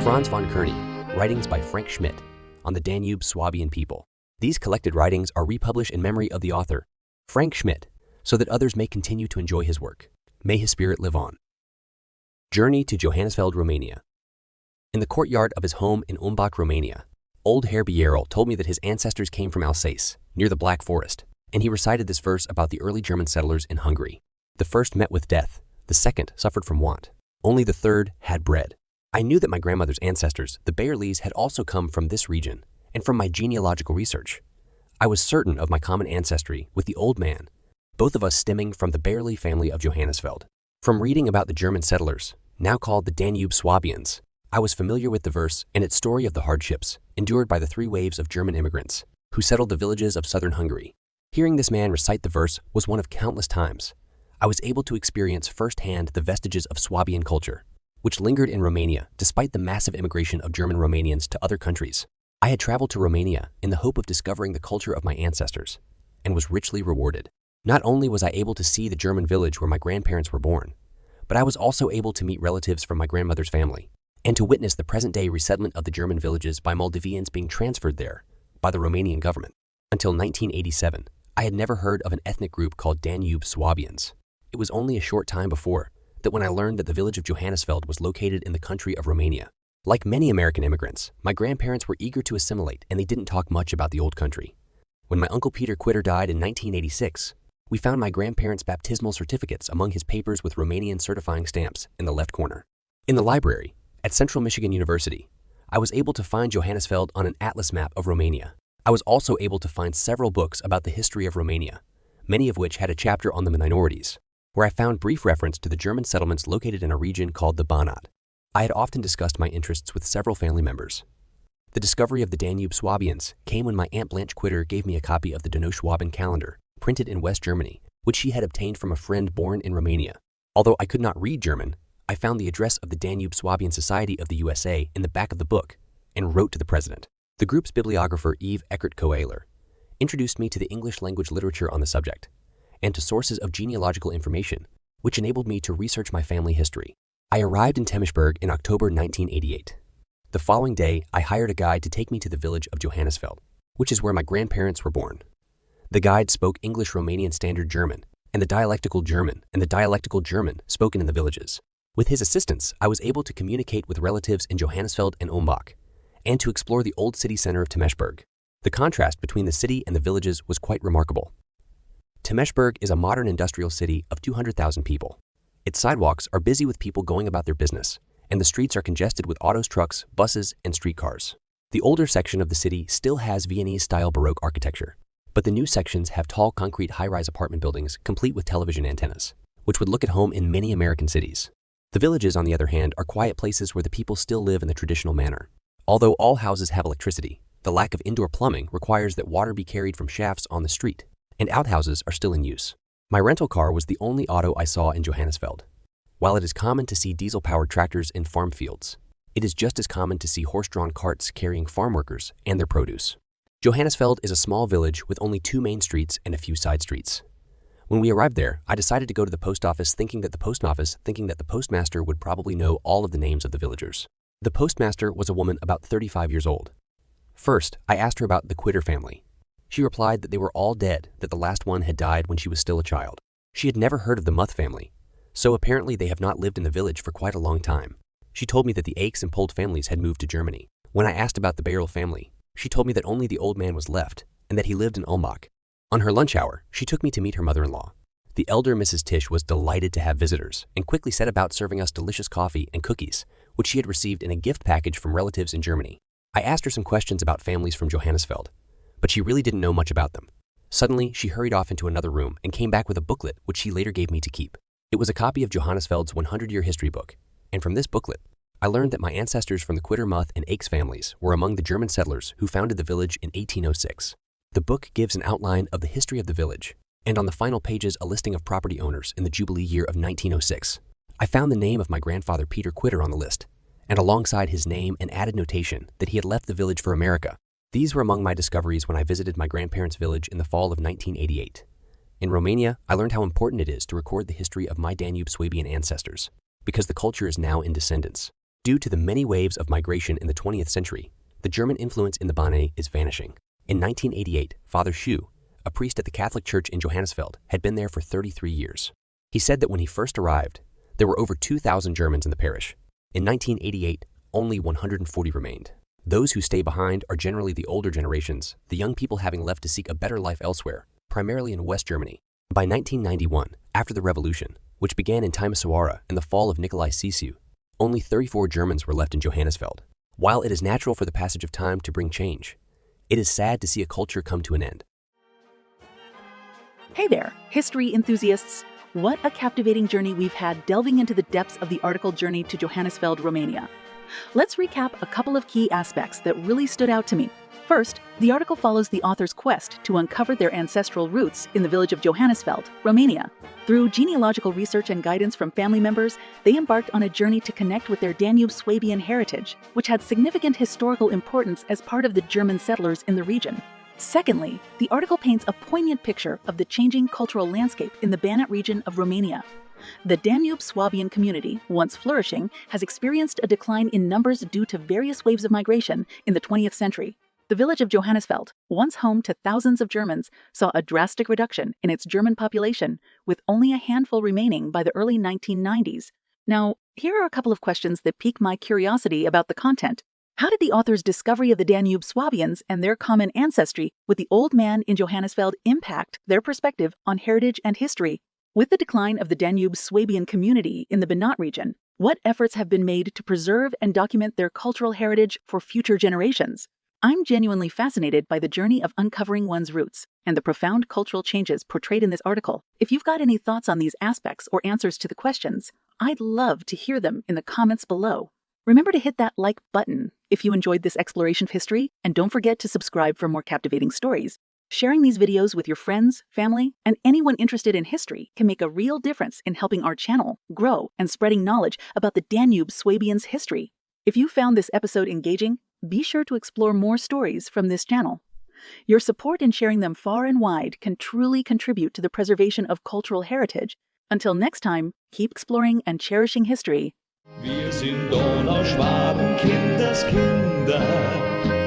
Franz von Kearney, writings by Frank Schmidt on the Danube Swabian people. These collected writings are republished in memory of the author, Frank Schmidt, so that others may continue to enjoy his work. May his spirit live on. Journey to Johannisfeld, Romania. In the courtyard of his home in Umbach, Romania, old Herr Beierle told me that his ancestors came from Alsace, near the Black Forest, and he recited this verse about the early German settlers in Hungary. The first met with death, the second suffered from want, only the third had bread. I knew that my grandmother's ancestors, the Beierles, had also come from this region, and from my genealogical research, I was certain of my common ancestry with the old man, both of us stemming from the Beierle family of Johannisfeld. From reading about the German settlers, now called the Danube Swabians, I was familiar with the verse and its story of the hardships endured by the 3 waves of German immigrants who settled the villages of southern Hungary. Hearing this man recite the verse was one of countless times. I was able to experience firsthand the vestiges of Swabian culture, which lingered in Romania despite the massive immigration of German-Romanians to other countries. I had traveled to Romania in the hope of discovering the culture of my ancestors and was richly rewarded. Not only was I able to see the German village where my grandparents were born, but I was also able to meet relatives from my grandmother's family and to witness the present-day resettlement of the German villages by Moldavians being transferred there by the Romanian government. Until 1987, I had never heard of an ethnic group called Danube Swabians. It was only a short time before that when I learned that the village of Johannisfeld was located in the country of Romania. Like many American immigrants, my grandparents were eager to assimilate and they didn't talk much about the old country. When my uncle Peter Quitter died in 1986, we found my grandparents' baptismal certificates among his papers with Romanian certifying stamps in the left corner. In the library at Central Michigan University, I was able to find Johannisfeld on an atlas map of Romania. I was also able to find several books about the history of Romania, many of which had a chapter on the minorities, where I found brief reference to the German settlements located in a region called the Banat. I had often discussed my interests with several family members. The discovery of the Danube Swabians came when my Aunt Blanche Quitter gave me a copy of the Danube Swabian calendar, printed in West Germany, which she had obtained from a friend born in Romania. Although I could not read German, I found the address of the Danube Swabian Society of the USA in the back of the book and wrote to the president. The group's bibliographer, Eve Eckert-Koehler, introduced me to the English language literature on the subject and to sources of genealogical information, which enabled me to research my family history. I arrived in Temeschburg in October 1988. The following day, I hired a guide to take me to the village of Johannisfeld, which is where my grandparents were born. The guide spoke English Romanian Standard German and the dialectical German spoken in the villages. With his assistance, I was able to communicate with relatives in Johannisfeld and Umbach, and to explore the old city center of Temeschburg. The contrast between the city and the villages was quite remarkable. Temeschburg is a modern industrial city of 200,000 people. Its sidewalks are busy with people going about their business, and the streets are congested with autos, trucks, buses, and streetcars. The older section of the city still has Viennese-style Baroque architecture, but the new sections have tall concrete high-rise apartment buildings complete with television antennas, which would look at home in many American cities. The villages, on the other hand, are quiet places where the people still live in the traditional manner. Although all houses have electricity, the lack of indoor plumbing requires that water be carried from shafts on the street, and outhouses are still in use. My rental car was the only auto I saw in Johannisfeld. While it is common to see diesel-powered tractors in farm fields, it is just as common to see horse-drawn carts carrying farm workers and their produce. Johannisfeld is a small village with only 2 main streets and a few side streets. When we arrived there, I decided to go to the post office thinking that the postmaster would probably know all of the names of the villagers. The postmaster was a woman about 35 years old. First, I asked her about the Quitter family. She replied that they were all dead, that the last one had died when she was still a child. She had never heard of the Muth family, so apparently they have not lived in the village for quite a long time. She told me that the Aches and Polt families had moved to Germany. When I asked about the Beierle family, she told me that only the old man was left and that he lived in Umbach. On her lunch hour, she took me to meet her mother-in-law. The elder Mrs. Tisch was delighted to have visitors and quickly set about serving us delicious coffee and cookies, which she had received in a gift package from relatives in Germany. I asked her some questions about families from Johannisfeld, but she really didn't know much about them. Suddenly, she hurried off into another room and came back with a booklet which she later gave me to keep. It was a copy of Johannisfeld's 100-year history book, and from this booklet, I learned that my ancestors from the Quitter, Muth, and Aches families were among the German settlers who founded the village in 1806. The book gives an outline of the history of the village, and on the final pages a listing of property owners in the Jubilee year of 1906. I found the name of my grandfather Peter Quitter on the list, and alongside his name an added notation that he had left the village for America. These were among my discoveries when I visited my grandparents' village in the fall of 1988. In Romania, I learned how important it is to record the history of my Danube Swabian ancestors, because the culture is now in descendants. Due to the many waves of migration in the 20th century, the German influence in the Banat is vanishing. In 1988, Father Schuh, a priest at the Catholic Church in Johannisfeld, had been there for 33 years. He said that when he first arrived, there were over 2,000 Germans in the parish. In 1988, only 140 remained. Those who stay behind are generally the older generations, the young people having left to seek a better life elsewhere, primarily in West Germany. By 1991, after the revolution, which began in Temeschburg and the fall of Nicolae Cicu, only 34 Germans were left in Johannisfeld. While it is natural for the passage of time to bring change, it is sad to see a culture come to an end. Hey there, history enthusiasts! What a captivating journey we've had delving into the depths of the article Journey to Johannisfeld, Romania. Let's recap a couple of key aspects that really stood out to me. First, the article follows the author's quest to uncover their ancestral roots in the village of Johannisfeld, Romania. Through genealogical research and guidance from family members, they embarked on a journey to connect with their Danube Swabian heritage, which had significant historical importance as part of the German settlers in the region. Secondly, the article paints a poignant picture of the changing cultural landscape in the Banat region of Romania. The Danube Swabian community, once flourishing, has experienced a decline in numbers due to various waves of migration in the 20th century. The village of Johannisfeld, once home to thousands of Germans, saw a drastic reduction in its German population, with only a handful remaining by the early 1990s. Now, here are a couple of questions that pique my curiosity about the content. How did the author's discovery of the Danube Swabians and their common ancestry with the old man in Johannisfeld impact their perspective on heritage and history? With the decline of the Danube Swabian community in the Banat region, what efforts have been made to preserve and document their cultural heritage for future generations? I'm genuinely fascinated by the journey of uncovering one's roots and the profound cultural changes portrayed in this article. If you've got any thoughts on these aspects or answers to the questions, I'd love to hear them in the comments below. Remember to hit that like button if you enjoyed this exploration of history, and don't forget to subscribe for more captivating stories. Sharing these videos with your friends, family, and anyone interested in history can make a real difference in helping our channel grow and spreading knowledge about the Danube Swabians' history. If you found this episode engaging, be sure to explore more stories from this channel. Your support in sharing them far and wide can truly contribute to the preservation of cultural heritage. Until next time, keep exploring and cherishing history. Wir sind Donauschwaben, Kindeskinder.